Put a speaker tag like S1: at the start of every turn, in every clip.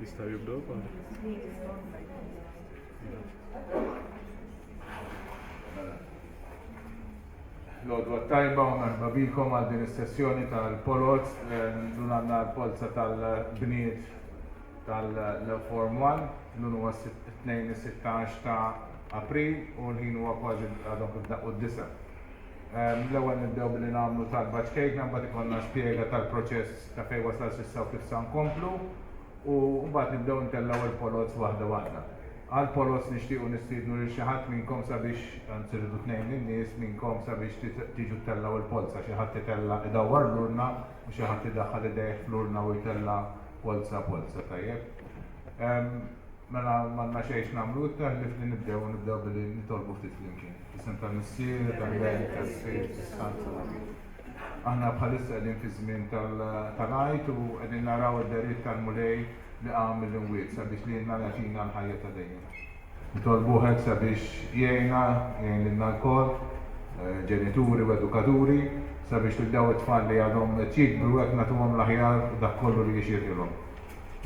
S1: Jistaw jibdow pa?
S2: L-għodwa tajba u merba bikom għal din is-sessjoni tal-Polz, dun għandna l-Polza tal-Bniet tal-Form 1, dun huwa 2-16 ta' April u l-ħin huwa kważi għadhom id-daqqu d-disa. L-ewwel nibdew billi nagħmlu talba ċkejkna, mbagħad ikollna spjega tal-proċess ta' fejn wasal s'issa u kif sa nkomplu u mbagħad nibdew ntellgħu il-Polz waħda waħda. Għal-Polz nixtiequ nistiednu lil xi ħadd minnkom sabiex anzi rridu tnejn lin-nies minnkom sabiex tiġu tellgħu il-Polza, xi ħadd itella' idawwar l-urna u xi ħadd idaħħal idejh fl-urna u jtella' polza tajjeb. Mela m'għandna xejn nagħmlu taħlif li nibdew billi nitolbu ftit flimkien. Isem tal-Missier, tal-Gvern, tas-Sejf, tas-Sanza. Aħna bħalissa qegħdin fi żmien tal-għajt u qegħdin naraw id-deriet tal-mulej li għamil l-inwiet sabiex li jenna l-għatina l-ħajja ta' dejjem. Nitolbuħek sabiex jgħinna l-kol, ġenituri u edukaturi, sabiex li daw it-tfal li għadhom ċikbru għek natuhom l-aħjar dak kollu li jixirtilhom.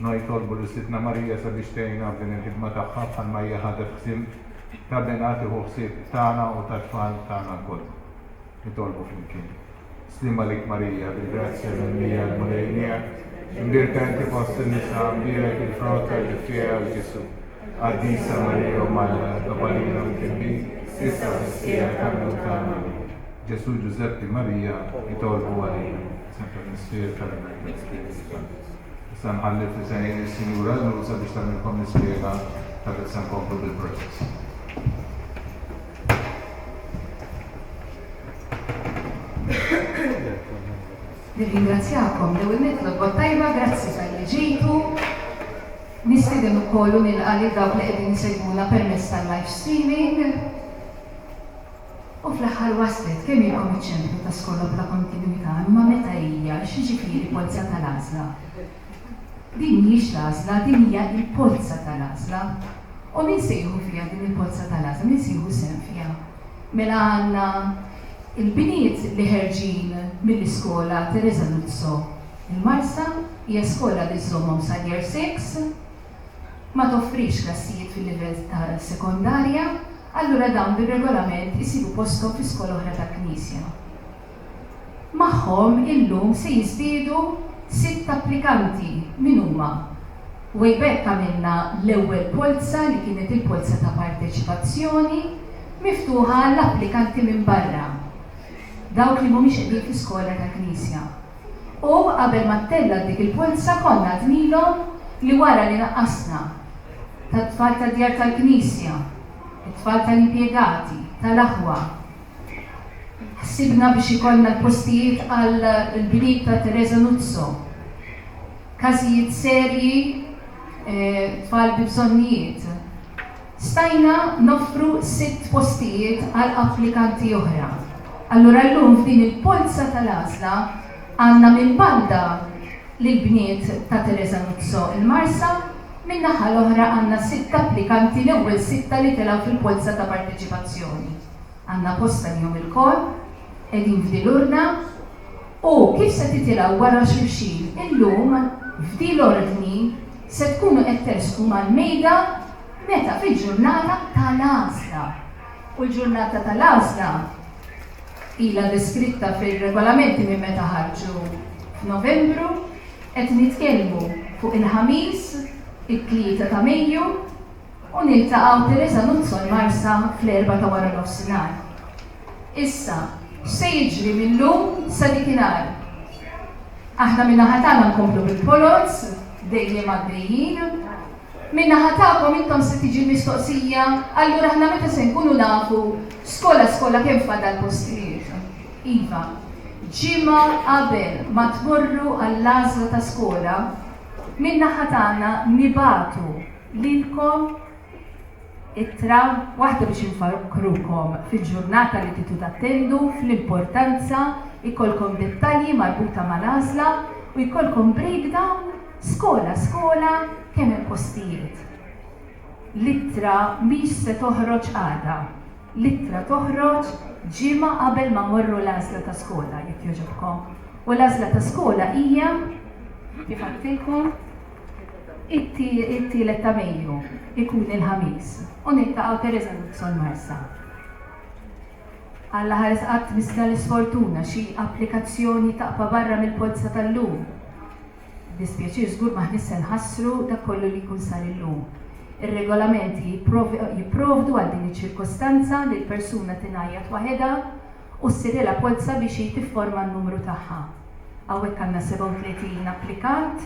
S2: Noi tolbu l-Istitna Marija sabiex tgħinna f'din il-ħidma tagħha bħal ma hija ħadet ħsieb ta' benati u ħsieb tagħna u tat-tfal tagħna l-koll. Nitolbu flimkien. Slima lik Marija, bil-grazzja mill-Mija l-Mulejnija, Imbirkanti fost il-nisa, mbirek il-frota il-fija l-ġisu. Għaddisa Marija u mal-Gabalina u sissa s-sija kamlu tana. Ġesu Giuseppe Marija, jitolbu għalina. Sempre nisfir tal-Għażla. Issa nħallif li sejn il-Sinjura l-Nusa biex tamilkom nispiega tal-li komplu bil-proċess.
S3: Nirringrazzjakom l-ewwel nitlob tajba, grazzi tal-li ġejtu. Nistieden ukoll nilqa' dawk li qegħdin isegwuna permezz tal-live streaming. U fl-aħħar waslet kemm ilkom iċ-ċentru ta' skola bla kontinwità imma meta hija x'jiġifieri Polza tal-Għażla. Din mhijiex l-Għażla, din hija l-Polza tal-Għażla. U min sejħu fiha din il-Polza tal-Għażla, min sejħu sehem fiha. Mela għandna il-Bniet li ħerġin mill-iskola Teresa Nuzzo. Il-Marsa hija skola li żommhom sa year 6, ma toffrix klassijiet fil-livell ta' sekondarja, allura dawn bir-regolament isibu posthom fi skola oħra tal-Knisja. Magħhom illum se jiżdiedu 6 applikanti min huma. Wejbek għamilna l-ewwel polza li kienet il-polza ta' parteċipazzjoni miftuħa l-applikanti minn barra. Dawk li mhumiex qegħdin fl-iskola tal-Knisja. U qabel ma tella dik il-polza konna dmilhom li wara li naqqasna tat-tfal tad-djar tal-Knisja, it-tfal tal-impjegati, tal-aħwa. Ħsibna biex ikollna l-postijiet għall-Bniet ta' Teresa Nuzzo. Każijiet serji, tfal bi bżonnijiet. Stajna noffru 6 postijiet għal applikanti oħra. Allura llum f'din il-Polza tal-Għażla għandna minn banda lill-Bniet ta' Teresa Nuzzo il-Marsa, minn naħa l-oħra għandna 6 applikanti l-ewwel 6 li telgħu fil-Polza ta' parteċipazzjoni. Għandna posta lihom il-kol, qegħdin f'din l-urna u kif se titilgħu wara xulxin illum f'din l-ordni se tkunu qed tersqu mal-mejda meta fil-ġurnata tal-Għażla. U l-ġurnata tal-Għażla ila deskritta fil-regolamenti minn meta ħarġu f'Novembru, qed nitkellmu fuq il-ħamis, it-3 ta' Mejju, u niltaqgħu Teresa Nuzzo l-Marsa fl-4 ta' wara nofsinhar. Issa, x'se jiġri millum sa dikinhar? Aħna min-naħa tagħna nkomplu bil-Polz, dejjem għaddejjin. Min-naħa tagħkom intom se tiġi mistoqsija, allura aħna meta se nkunu nafu skola kemm fadal postijiet. Iva, ġimgħa qabel ma tmorru għall-għażla ta' skola, min-naħa tagħna nibatu lilkom ittra waħda biex infakrukom fil-ġurnata li titu tattendu fl-importanza ikolkom dettalji marbuta mal-għażla u jkollkom breakdown skola kemm hemm postijiet. L-ittra mhix se toħroġ għada. L-ittra toħroġ ġimgħa qabel ma morru l-għażla ta' skola jekk jogħġobkom. U l-għażla ta' skola hija kif għadtilkom it-tielet ta' Mejju ikun il-ħamis u nittaqgħu Teresa Nuzzo l-Marsa. Alla ħares qatt misla l-isfortuna xi applikazzjoni taqpa barra mill-Polza tal-lum. Dispjaċir żgur ma ħnissa nħassru dak kollu li jkun sar illum. Ir-regolamenti jipprovdu għal din iċ-ċirkostanza li l-persuna tingħajjat waħedha u ssirilha polza biex tifforma n-numru tagħha. Hawnhekk għandna 37 applikant,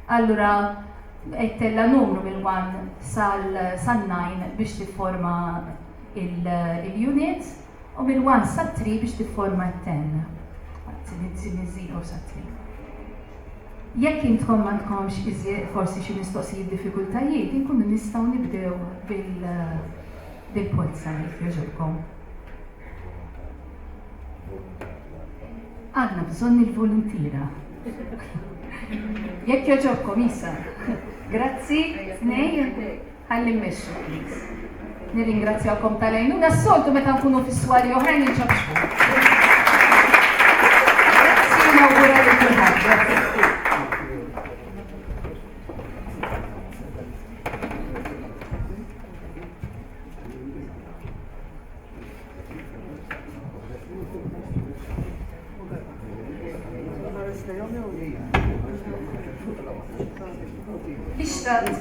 S3: allura qedtella numru mill-1 sal-9 biex tifforma il-unit u mill-1 sal-3 biex tifforma t-10. Nizzilu sa-3. Jekk intkom m'għandkomx forsi xi mistoqsijiet diffikultajiet, inkunu nistgħu nibdew bil-polza jekk jogħġobkom. Għandna bżonn il-volontira. Jekk jogħġobkom issa. Grazzi, nej, ħalli mmexxu, please. Nirringrazzjawkom tal-għajnuna s-soltu meta nkunu fis-swali oħrajn inċabxu. Grazzi, nawgura lil kulħadd.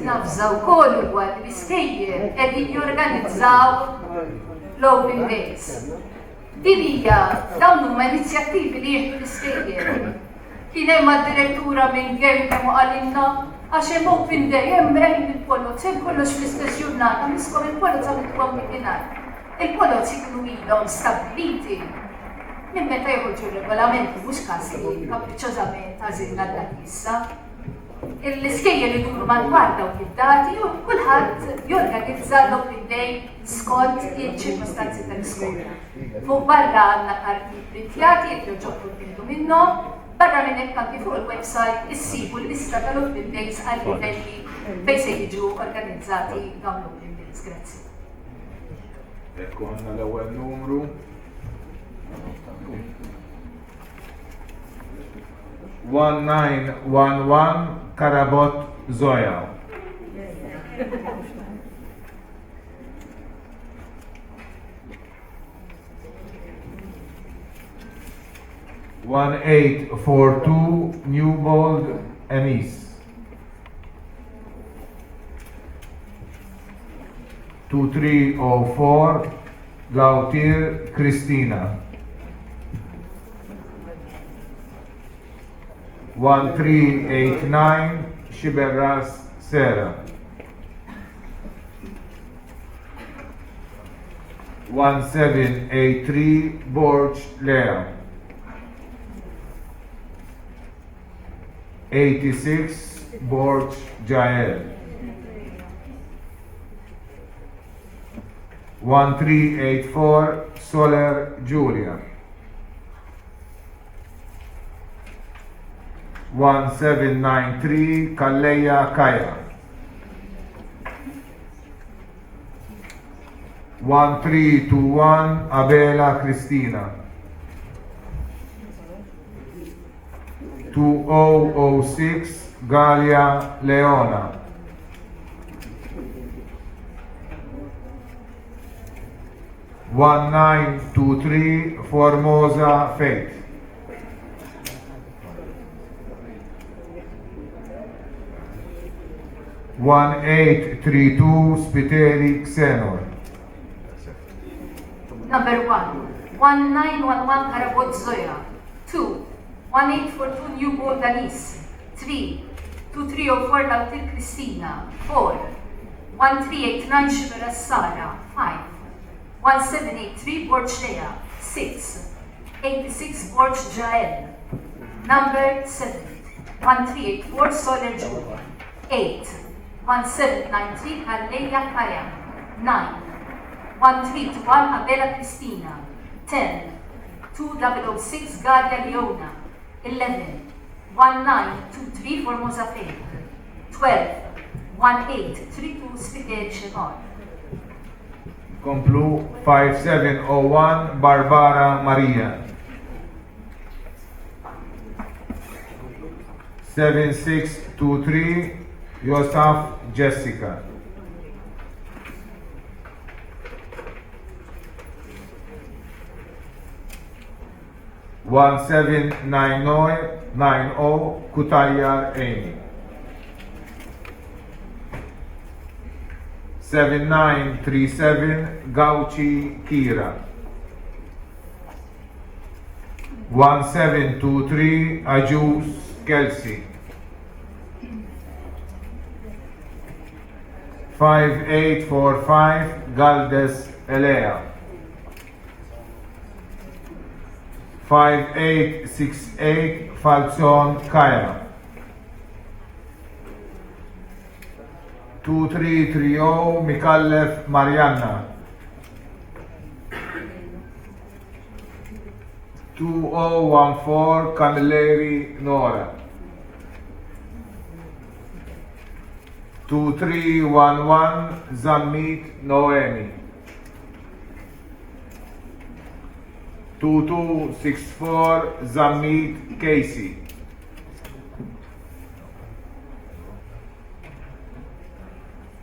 S3: Nafżaw kollu għad li Skejjel qegħdin jorganizzaw l-Open Days. Din hija dawn huma inizjattivi li jieħdu l-Skejjel. Kien hemm għad-direttura minn Gerkem u qalilna għax hemm Open Day, hemm il-polozz, hemm kollox fl-istess ġurnata, miskom il-polozz għamiltuhom mikinar. Il-polozz ikunu ilhom stabbiliti. Minn meta joħorġu r-regolamenti mhux każ li kapriċċjożament għażilna dak issa. Il-Skejjel iduru madwar dawk id-dati u kulħadd jorganizza l-Open Day skont il-ċirkostanzi tal-iskola. Fuq barra għandna karti printjati jekk joġobkom tindu minnhom, barra minn hekk anke fuq il-website issibu l-lista tal-Open Days għal livelli fejn se jiġu organizzati dawn l-Open Days. Grazzi.
S2: Ekku għandna l-ewwel numru. 1911 Karabot Zoya. One 842 Newbold Emis. 2304 Gautier Christina. 1389 Xiberras Sera. 1783 Borch Lea. 86 Borch Jael. 1384 Soler Julia. 1793 Kalleja Kaya. 1321 Abela Cristina. 2006 Galia Leona. 1923 Formosa Faith. 1832 Spiteri Xenor.
S3: Number 1, 1911 Karabot Zoya. 2, 1842 New Boldanis. 3, 2304 Lautil Christina. 4, 1389 Shibera Sara. 5, 1783 Borch Lea. 6, 86 Borch Jael. Number 7, 1384 Soler Julia. 8, 1793 Kalleja Kaya. 9, 1321 Abela Cristina. 10, 2006 Galia Leona. 11, 1923 Formosa Faith. 12, 1832 Spiteri Xenor.
S2: Komplu 5701 Barbara Maria. 7623 Yosaf Jessica. One 790 Kutayar Amy. 7937 Gauchi Kira. 1723 Ajus Kelsey. 5845 Galdes Elea. 5868 Falzon Kaya. 2330 Mikallef Marianna. 2014 Camilleri Nora. 2311 Zammit Noemi. 2264 Zammit Casey.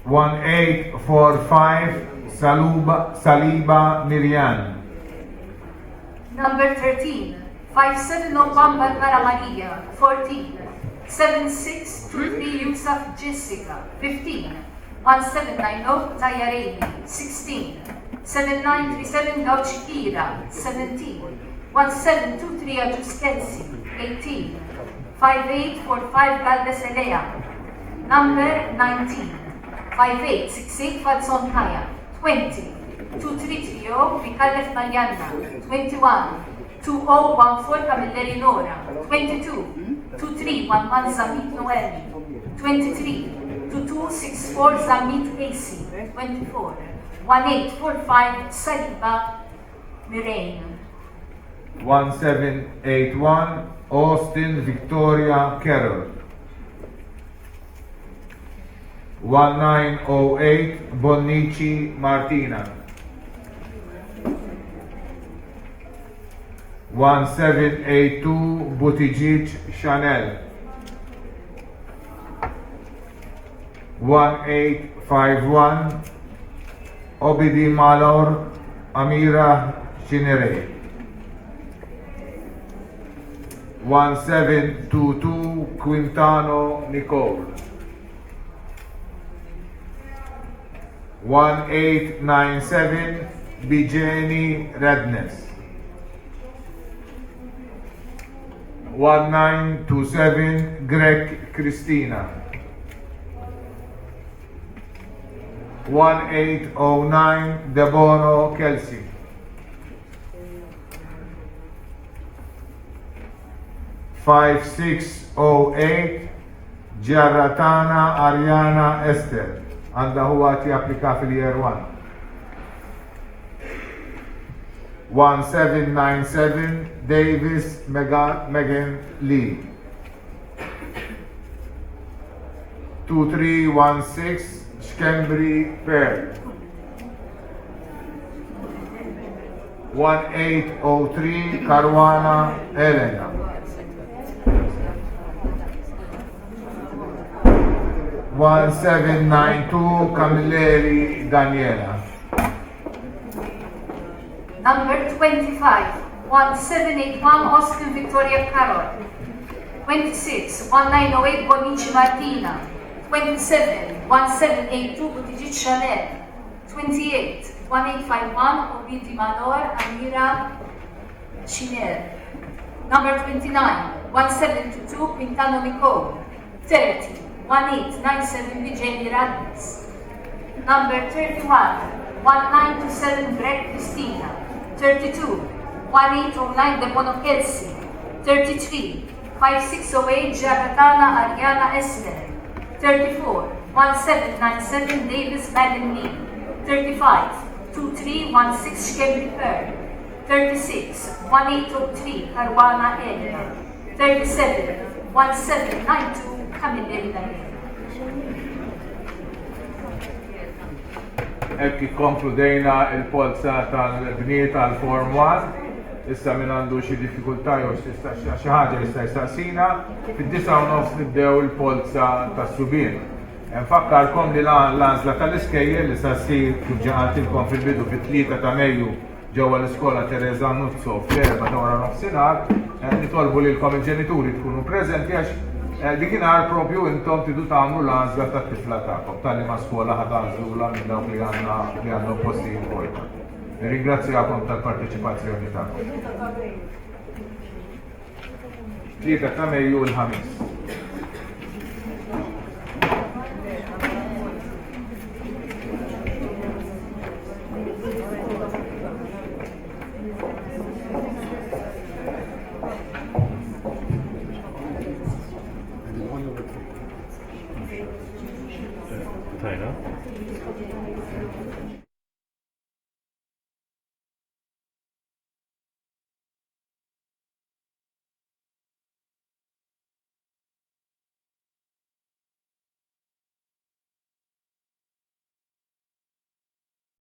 S2: 1845 Saliba Miriam.
S3: Number 13, 5701 Barbara Maria. 14, 7623 Yusuf Jessica. 15, 1790 Tayareni. 16, 7937 Gauchi Kira. 17, 1723 Ajus Kelsey. 18, 5845 Galdes Elea. Number 19, 5868 Falzon Kaya. 20, 2330 Mikallef Marianna. 21, 2014 Camilleri Nora. 22, 2311 Zammit Noemi. 23, 2264 Zammit Casey. 24, 1845 Saliba Mirain.
S2: 1781 Austin Victoria Carroll. 1908 Bonnici Martina. 1782 Buttigieg Chanel. 1851 Obidi Malor Amira Chinere. 1722 Quintano Nicole. 1897 Bijeni Redness. 1927 Greg Christina. 1809 Debono Kelsey. 5608 Giarratana Ariana Esther. Għanda huwa ti applika fil-year 1. 1797 Davis Megan Lee. 2316 Schembri Pearl. 1803 Caruana Elena. 1792 Camilleri Daniela.
S3: Number 25, 1781 Austin Victoria Carol. 26, 1908 Bonnici Martina. 27, 1782 Buttigieg Chanel. 28, 1851 Obidi Manor Amira Chiner. Number 29, 1722 Quintano Nicole. 30, 1897 Bijeni Radnes. Number 31, 1927 Greg Christina. 32, 1809 Debono Kelsey. 33, 5608 Giarratana Ariana Esther. 34, 1797 Davis Megan Lee. 35, 2316 Schembri Pearl. 36, 1803 Caruana Elena. 37, 1792 Camilleri Daniela.
S2: Ekki konkludejna il-polza tal-Bniet tal-Form 1. Issa min għandu xi diffikultà jew xi ħaġa jista' jistaqsina, fid-9:30 nibdew il-polza tas-Subien. Nfakkarkom li l-għażla tal-iskejjel li sa ssir kif ġaqaltilkom fil-bidu fit-3 ta' Mejju ġewwa l-iskola Teresa Nuzzo fl-4 ta' wara nofsinhar, nitolbu lilkom il-ġenituri tkunu preżenti għax dikinhar propju intom tidu tagħmlu l-għażla tat-tifla tagħkom tal-liema skola ħad għażlula minn dawk li għandhom posti importanti. Ringrazzjakom tal-parteċipazzjoni tagħkom. 3 ta' Mejju l-ħamis.
S1: Tajna.